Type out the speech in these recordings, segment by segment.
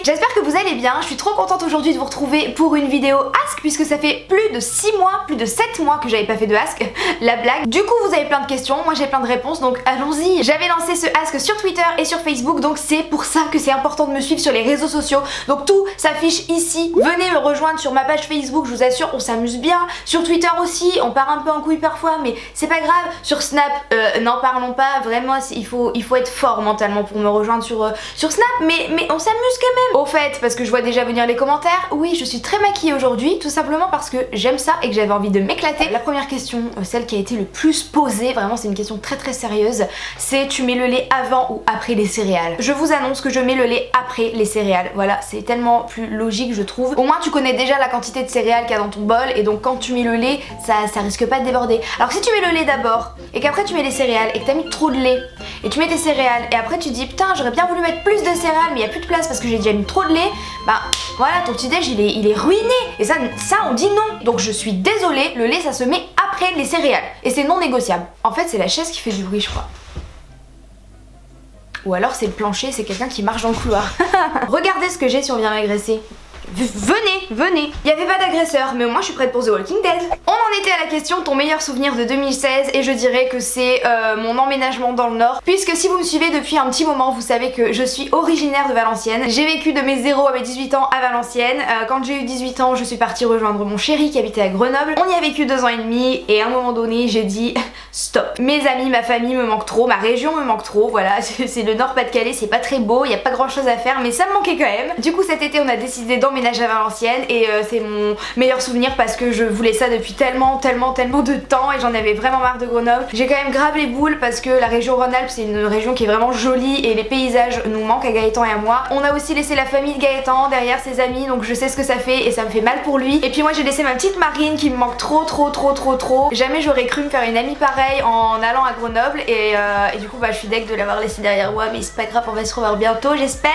j'espère que vous allez bien. Je suis trop contente aujourd'hui de vous retrouver pour une vidéo Ask, puisque ça fait plus de 6 mois, plus de 7 mois que j'avais pas fait de Ask, la blague. Du coup vous avez plein de questions, moi j'ai plein de réponses, donc allons-y. J'avais lancé ce Ask sur Twitter et sur Facebook, donc c'est pour ça que c'est important de me suivre sur les réseaux sociaux. Donc tout s'affiche ici, venez me rejoindre sur ma page Facebook, je vous assure on s'amuse bien. Sur Twitter aussi, on part un peu en couille parfois, mais c'est pas grave. Sur Snap, n'en parlons pas, vraiment il faut être fort mentalement pour me rejoindre sur Snap, mais on s'amuse quand même. Au fait, parce que je vois déjà venir les commentaires, oui je suis très maquillée aujourd'hui, tout simplement parce que j'aime ça et que j'avais envie de m'éclater. La première question, celle qui a été le plus posée, vraiment c'est une question très sérieuse, c'est tu mets le lait avant ou après les céréales? Je vous annonce que je mets le lait après les céréales, voilà, c'est tellement plus logique je trouve. Au moins tu connais déjà la quantité de céréales qu'il y a dans ton bol et donc quand tu mets le lait, ça risque pas de déborder. Alors si tu mets le lait d'abord et qu'après tu mets les céréales et que t'as mis trop de lait et tu mets tes céréales et après tu dis putain j'aurais bien voulu mettre plus de céréales mais il y a plus de place parce que j'ai déjà mis trop de lait, bah voilà ton petit déj il est ruiné et ça on dit non. Donc je suis désolée, le lait ça se met après les céréales et c'est non négociable. En fait c'est la chaise qui fait du bruit je crois. Ou alors c'est le plancher, c'est quelqu'un qui marche dans le couloir. Regardez ce que j'ai si on vient m'agresser. Venez. Il n'y avait pas d'agresseur, mais au moins je suis prête pour The Walking Dead. On en était à la question ton meilleur souvenir de 2016 et je dirais que c'est mon emménagement dans le Nord. Puisque si vous me suivez depuis un petit moment, vous savez que je suis originaire de Valenciennes. J'ai vécu de mes 0 à mes 18 ans à Valenciennes. Quand j'ai eu 18 ans, je suis partie rejoindre mon chéri qui habitait à Grenoble. On y a vécu 2 ans et demi et à un moment donné, j'ai dit stop. Mes amis, ma famille me manquent trop, ma région me manque trop. Voilà, c'est le Nord-Pas-de-Calais, c'est pas très beau, il n'y a pas grand chose à faire, mais ça me manquait quand même. Du coup cet été, on a décidé d'emménager à Valenciennes et c'est mon meilleur souvenir parce que je voulais ça depuis tellement de temps et j'en avais vraiment marre de Grenoble. J'ai quand même grave les boules parce que la région Rhône-Alpes c'est une région qui est vraiment jolie et les paysages nous manquent à Gaëtan et à moi. On a aussi laissé la famille de Gaëtan derrière ses amis donc je sais ce que ça fait et ça me fait mal pour lui. Et puis moi j'ai laissé ma petite Marine qui me manque trop. Jamais j'aurais cru me faire une amie pareille en allant à Grenoble et du coup bah je suis deg de l'avoir laissé derrière moi mais c'est pas grave, on va se revoir bientôt j'espère.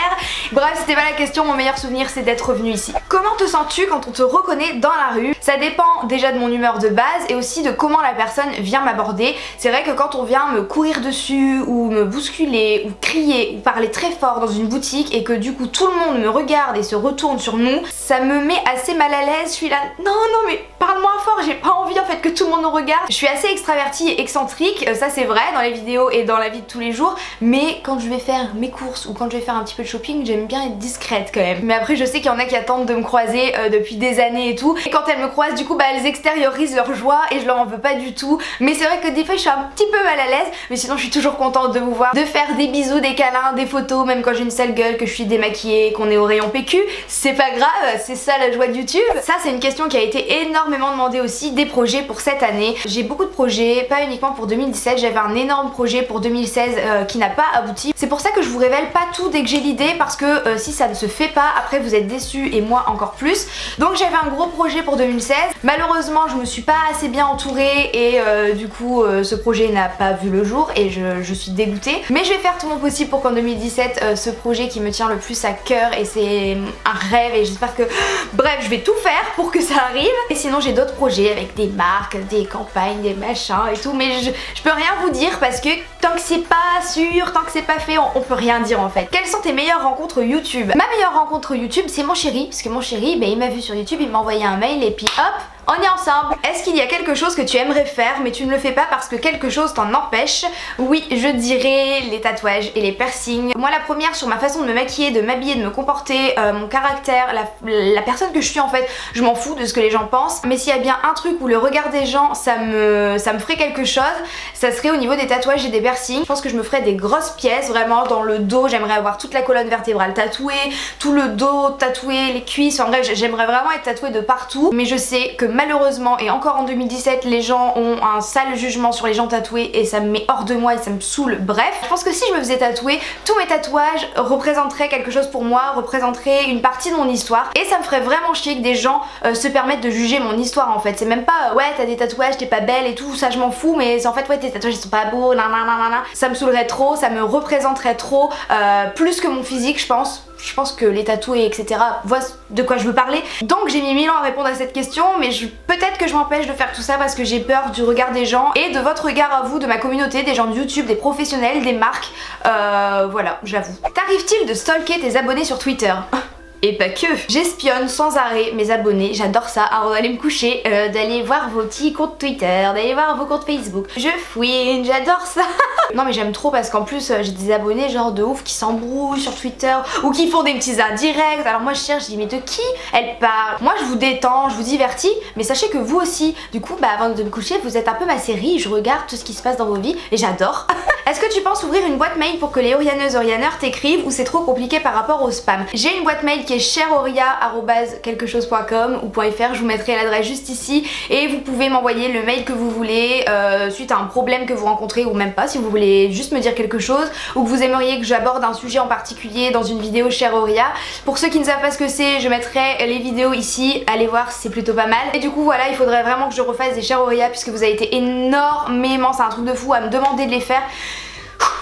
Bref c'était pas la question, mon meilleur souvenir c'est d'être revenu ici. Comment te sens-tu quand on te reconnaît dans la rue? Ça dépend déjà de mon humeur de base et aussi de comment la personne vient m'aborder. C'est vrai que quand on vient me courir dessus ou me bousculer ou crier ou parler très fort dans une boutique et que du coup tout le monde me regarde et se retourne sur nous, ça me met assez mal à l'aise. Je suis là non mais parle moins fort, j'ai pas envie en fait que tout le monde nous regarde. Je suis assez extravertie et excentrique, ça c'est vrai dans les vidéos et dans la vie de tous les jours, mais quand je vais faire mes courses ou quand je vais faire un petit peu de shopping, j'aime bien être discrète quand même. Mais après je sais qu'il y en a qui attendent de me croiser depuis des années et tout, et quand elles me croisent du coup bah elles extériorisent leur joie et je leur en veux pas du tout. Mais c'est vrai que des fois je suis un petit peu mal à l'aise, mais sinon je suis toujours contente de vous voir, de faire des bisous, des câlins, des photos, même quand j'ai une sale gueule, que je suis démaquillée, qu'on est au rayon PQ, c'est pas grave, c'est ça la joie de YouTube. Ça c'est une question qui a été énormément demandée aussi, des projets pour cette année. J'ai beaucoup de projets, pas uniquement pour 2017, j'avais un énorme projet pour 2016 qui n'a pas abouti. C'est pour ça que je vous révèle pas tout dès que j'ai l'idée parce que si ça ne se fait pas, après vous êtes déçus et moi encore plus. Donc j'avais un gros projet pour 2016, malheureusement je me suis pas assez bien entourée et du coup ce projet n'a pas vu le jour et je suis dégoûtée. Mais je vais faire tout mon possible pour qu'en 2017 ce projet qui me tient le plus à cœur et c'est un rêve et j'espère que... Bref, je vais tout faire pour que ça arrive. Et sinon j'ai d'autres projets avec des marques, des campagnes, des machins et tout, mais je peux rien vous dire parce que tant que c'est pas sûr, tant que c'est pas fait, on peut rien dire en fait. Quelles sont tes meilleures rencontres YouTube? Ma meilleure rencontre YouTube c'est mon chéri, parce que mon chéri il m'a vu sur YouTube, il m'a envoyé un mail et puis hop, on est ensemble. Est-ce qu'il y a quelque chose que tu aimerais faire mais tu ne le fais pas parce que quelque chose t'en empêche? Oui, je dirais les tatouages et les piercings. Moi la première sur ma façon de me maquiller, de m'habiller, de me comporter, mon caractère, la personne que je suis en fait, je m'en fous de ce que les gens pensent. Mais s'il y a bien un truc où le regard des gens ça me ferait quelque chose, ça serait au niveau des tatouages et des piercings. Je pense que je me ferais des grosses pièces vraiment dans le dos, j'aimerais avoir toute la colonne vertébrale tatouée, tout le dos tatoué, les cuisses, en bref j'aimerais vraiment être tatouée de partout. Mais je sais que malheureusement et encore en 2017 les gens ont un sale jugement sur les gens tatoués et ça me met hors de moi et ça me saoule. Bref, je pense que si je me faisais tatouer, tous mes tatouages représenteraient quelque chose pour moi, représenteraient une partie de mon histoire et ça me ferait vraiment chier que des gens se permettent de juger mon histoire en fait. C'est même pas ouais t'as des tatouages, t'es pas belle et tout, ça je m'en fous, mais c'est en fait ouais tes tatouages ils sont pas beaux, nanana. Ça me saoulerait trop, ça me représenterait trop, plus que mon physique je pense. Je pense que les tatoués etc voient de quoi je veux parler. Donc j'ai mis 1000 ans à répondre à cette question, mais peut-être que je m'empêche de faire tout ça parce que j'ai peur du regard des gens et de votre regard à vous, de ma communauté, des gens de YouTube, des professionnels, des marques. Voilà, j'avoue. T'arrive-t-il de stalker tes abonnés sur Twitter? et pas que. J'espionne sans arrêt mes abonnés, j'adore ça, avant d'aller me coucher, d'aller voir vos petits comptes Twitter, d'aller voir vos comptes Facebook. Je fouine, j'adore ça. Non mais j'aime trop parce qu'en plus j'ai des abonnés genre de ouf qui s'embrouillent sur Twitter ou qui font des petits indirects. Alors moi je cherche, je dis mais de qui elle parle? Moi je vous détends, je vous divertis, mais sachez que vous aussi, du coup bah avant de me coucher vous êtes un peu ma série, je regarde tout ce qui se passe dans vos vies et j'adore. Est-ce que tu penses ouvrir une boîte mail pour que les Orianeuses Orianeurs t'écrivent ou c'est trop compliqué par rapport au spam? J'ai une boîte mail qui est cheroria@quelquechose.com ou .fr, je vous mettrai l'adresse juste ici et vous pouvez m'envoyer le mail que vous voulez suite à un problème que vous rencontrez ou même pas, si vous voulez juste me dire quelque chose ou que vous aimeriez que j'aborde un sujet en particulier dans une vidéo Cheroria. Pour ceux qui ne savent pas ce que c'est, je mettrai les vidéos ici, allez voir, c'est plutôt pas mal. Et du coup voilà, il faudrait vraiment que je refasse des Cheroria puisque vous avez été énormément, c'est un truc de fou à me demander de les faire.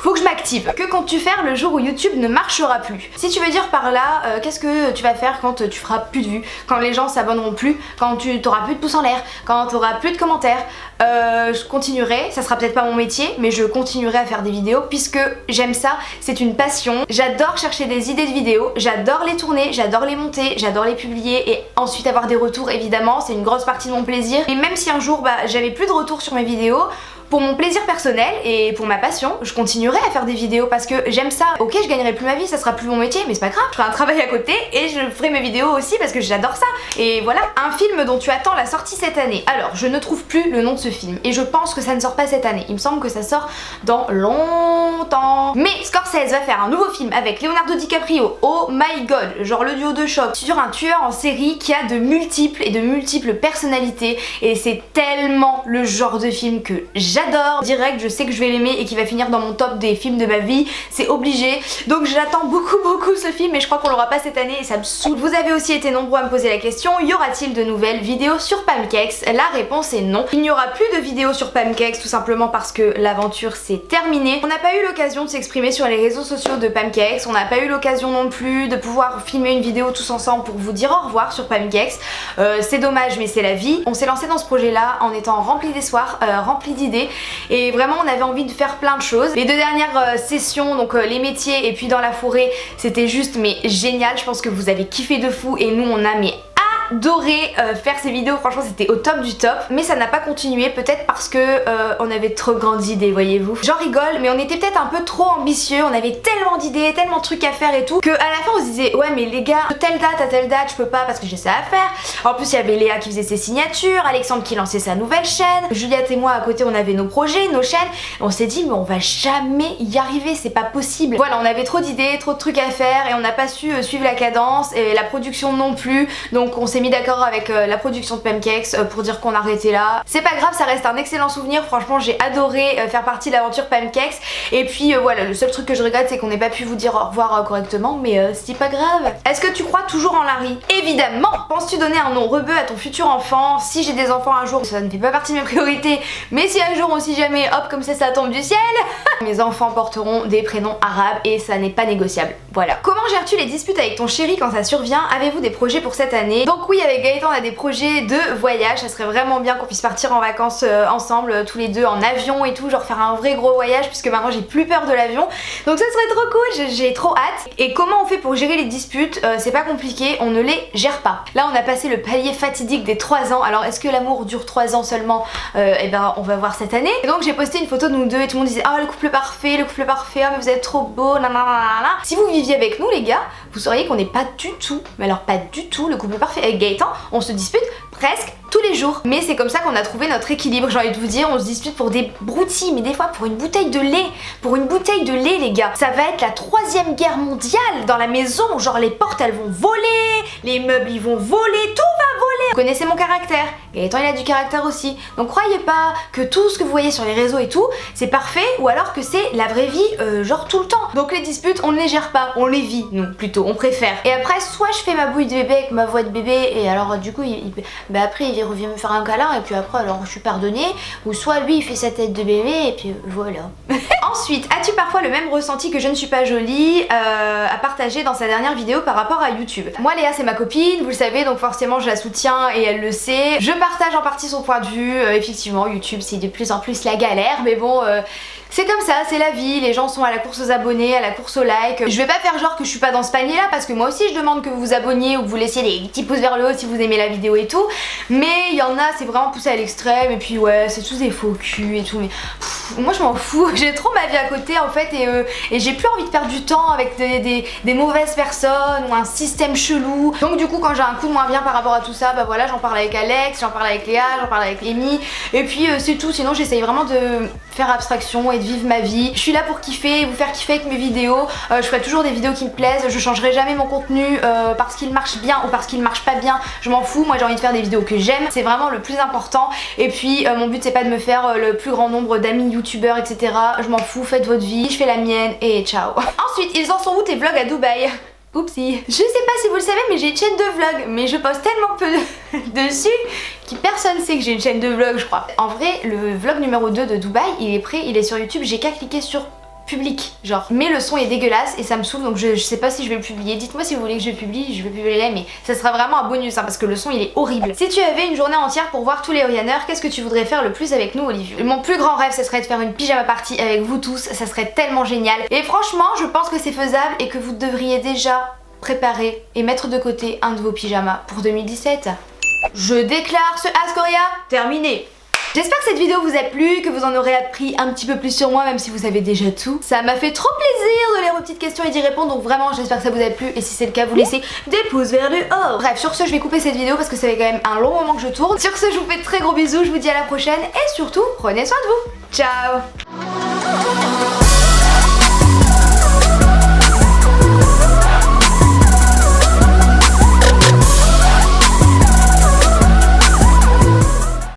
Faut que je m'active. Que comptes-tu faire le jour où YouTube ne marchera plus? Si tu veux dire par là, qu'est-ce que tu vas faire quand tu feras plus de vues, quand les gens s'abonneront plus, quand tu t'auras plus de pouces en l'air, quand tu auras plus de commentaires? Je continuerai, ça sera peut-être pas mon métier, mais je continuerai à faire des vidéos puisque j'aime ça, c'est une passion. J'adore chercher des idées de vidéos, j'adore les tourner, j'adore les monter, j'adore les publier et ensuite avoir des retours évidemment, c'est une grosse partie de mon plaisir. Et même si un jour j'avais plus de retours sur mes vidéos, pour mon plaisir personnel et pour ma passion, je continuerai à faire des vidéos parce que j'aime ça. Ok, je gagnerai plus ma vie, ça sera plus mon métier, mais c'est pas grave, je ferai un travail à côté et je ferai mes vidéos aussi parce que j'adore ça. Et voilà, un film dont tu attends la sortie cette année. Alors, je ne trouve plus le nom de ce film et je pense que ça ne sort pas cette année. Il me semble que ça sort dans longtemps. Mais Scorsese va faire un nouveau film avec Leonardo DiCaprio, oh my god, genre le duo de choc, sur un tueur en série qui a de multiples personnalités et c'est tellement le genre de film que j'adore. Direct, je sais que je vais l'aimer et qu'il va finir dans mon top des films de ma vie, c'est obligé. Donc j'attends beaucoup ce film et je crois qu'on l'aura pas cette année et ça me saoule. Vous avez aussi été nombreux à me poser la question, y aura-t-il de nouvelles vidéos sur Pamcakes? La réponse est non. Il n'y aura plus de vidéos sur Pamcakes tout simplement parce que l'aventure s'est terminée. On n'a pas eu l'occasion de s'exprimer sur les réseaux sociaux de Pamcakes, on n'a pas eu l'occasion non plus de pouvoir filmer une vidéo tous ensemble pour vous dire au revoir sur Pamcakes. C'est dommage mais c'est la vie. On s'est lancé dans ce projet là en étant rempli d'espoir, rempli d'idées et vraiment on avait envie de faire plein de choses. Les deux dernières sessions, donc les métiers et puis dans la forêt, c'était juste mais génial. Je pense que vous avez kiffé de fou et nous on a mais adoré faire ces vidéos, franchement c'était au top du top, mais ça n'a pas continué peut-être parce que on avait trop grandes idées, voyez-vous. J'en rigole mais on était peut-être un peu trop ambitieux, on avait tellement d'idées, tellement de trucs à faire et tout, que à la fin on se disait ouais mais les gars, de telle date à telle date je peux pas parce que j'ai ça à faire. En plus il y avait Léa qui faisait ses signatures, Alexandre qui lançait sa nouvelle chaîne, Juliette et moi à côté on avait nos projets, nos chaînes, on s'est dit mais on va jamais y arriver, c'est pas possible. Voilà, on avait trop d'idées, trop de trucs à faire et on n'a pas su suivre la cadence et la production non plus, donc on s'est mis d'accord avec la production de Pamcakes pour dire qu'on arrêtait là. C'est pas grave, ça reste un excellent souvenir, franchement j'ai adoré faire partie de l'aventure Pamcakes et puis voilà, le seul truc que je regrette c'est qu'on n'ait pas pu vous dire au revoir correctement, mais c'est pas grave. Est-ce que tu crois toujours en Larry? Évidemment. Penses-tu donner un nom rebeu à ton futur enfant? Si j'ai des enfants un jour, ça ne fait pas partie de mes priorités, mais si un jour on sait jamais, hop comme ça tombe du ciel. Mes enfants porteront des prénoms arabes et ça n'est pas négociable. Voilà. Comment gères-tu les disputes avec ton chéri quand ça survient? Avez-vous des projets pour cette année? Donc oui, avec Gaëtan on a des projets de voyage, ça serait vraiment bien qu'on puisse partir en vacances ensemble tous les deux en avion et tout, genre faire un vrai gros voyage puisque maintenant j'ai plus peur de l'avion, donc ça serait trop cool, j'ai trop hâte. Et comment on fait pour gérer les disputes? C'est pas compliqué, on ne les gère pas. Là on a passé le palier fatidique des 3 ans, alors est-ce que l'amour dure 3 ans seulement? Et ben on va voir cette année. Et donc j'ai posté une photo de nous deux et tout le monde disait oh le couple parfait, oh mais vous êtes trop beaux, nanana. Si vous viviez avec nous les gars, vous sauriez qu'on n'est pas du tout, mais alors pas du tout le couple parfait. Avec Gaëtan, on se dispute presque tous les jours. Mais c'est comme ça qu'on a trouvé notre équilibre, j'ai envie de vous dire, on se dispute pour des broutilles, mais des fois pour une bouteille de lait. Pour une bouteille de lait les gars. Ça va être la 3e guerre mondiale dans la maison, genre les portes elles vont voler, les meubles ils vont voler, tout va voler. Vous connaissez mon caractère, Gaëtan il a du caractère aussi. Donc croyez pas que tout ce que vous voyez sur les réseaux et tout, c'est parfait ou alors que c'est la vraie vie genre tout le temps. Donc les disputes on ne les gère pas, on les vit nous plutôt, on préfère. Et après soit je fais ma bouille de bébé avec ma voix de bébé et alors du coup après il revient me faire un câlin et puis après alors je suis pardonnée, ou soit lui il fait sa tête de bébé et puis voilà. Ensuite, as-tu parfois le même ressenti que je ne suis pas jolie à partager dans sa dernière vidéo par rapport à YouTube? Moi Léa c'est ma copine, vous le savez, donc forcément je la soutiens et elle le sait. Je partage en partie son point de vue. Effectivement, YouTube c'est de plus en plus la galère, mais bon, c'est comme ça, c'est la vie, les gens sont à la course aux abonnés, à la course aux likes. Je vais pas faire genre que je suis pas dans ce panier là, parce que moi aussi je demande que vous vous abonniez ou que vous laissiez des petits pouces vers le haut si vous aimez la vidéo et tout. Mais il y en a, c'est vraiment poussé à l'extrême, et puis ouais, c'est tous des faux culs et tout, mais moi je m'en fous, j'ai trop ma vie à côté en fait, et j'ai plus envie de perdre du temps avec des mauvaises personnes ou un système chelou. Donc du coup quand j'ai un coup de moins bien par rapport à tout ça, bah voilà, j'en parle avec Alex, j'en parle avec Léa, j'en parle avec Amy, et puis c'est tout. Sinon j'essaye vraiment de faire abstraction et de vivre ma vie. Je suis là pour kiffer, vous faire kiffer avec mes vidéos. Je ferai toujours des vidéos qui me plaisent, je changerai jamais mon contenu parce qu'il marche bien ou parce qu'il marche pas bien, je m'en fous. Moi j'ai envie de faire des vidéos que j'aime, c'est vraiment le plus important. Et puis mon but c'est pas de me faire le plus grand nombre d'amis youtubeurs etc, je m'en fous, faites votre vie, je fais la mienne et ciao. Ensuite, ils en sont où tes vlogs à Dubaï? Oupsie. Je sais pas si vous le savez, mais j'ai une chaîne de vlog, mais je poste tellement peu dessus que personne sait que j'ai une chaîne de vlog, je crois. En vrai, le vlog numéro 2 de Dubaï, il est prêt, il est sur YouTube, j'ai qu'à cliquer sur public, genre. Mais le son est dégueulasse et ça me saoule, donc je sais pas si je vais le publier. Dites-moi si vous voulez que je le publie, je vais publier, mais ça sera vraiment un bonus hein, parce que le son il est horrible. Si tu avais une journée entière pour voir tous les Orianers, qu'est-ce que tu voudrais faire le plus avec nous, Olivier? Mon plus grand rêve, ce serait de faire une pyjama party avec vous tous, ça serait tellement génial. Et franchement, je pense que c'est faisable et que vous devriez déjà préparer et mettre de côté un de vos pyjamas pour 2017. Je déclare ce Askoria terminé. J'espère que cette vidéo vous a plu, que vous en aurez appris un petit peu plus sur moi, même si vous savez déjà tout. Ça m'a fait trop plaisir de lire vos petites questions et d'y répondre, donc vraiment j'espère que ça vous a plu, et si c'est le cas, vous laissez des pouces vers le haut. Bref, sur ce, je vais couper cette vidéo parce que ça fait quand même un long moment que je tourne. Sur ce, je vous fais de très gros bisous, je vous dis à la prochaine, et surtout, prenez soin de vous. Ciao.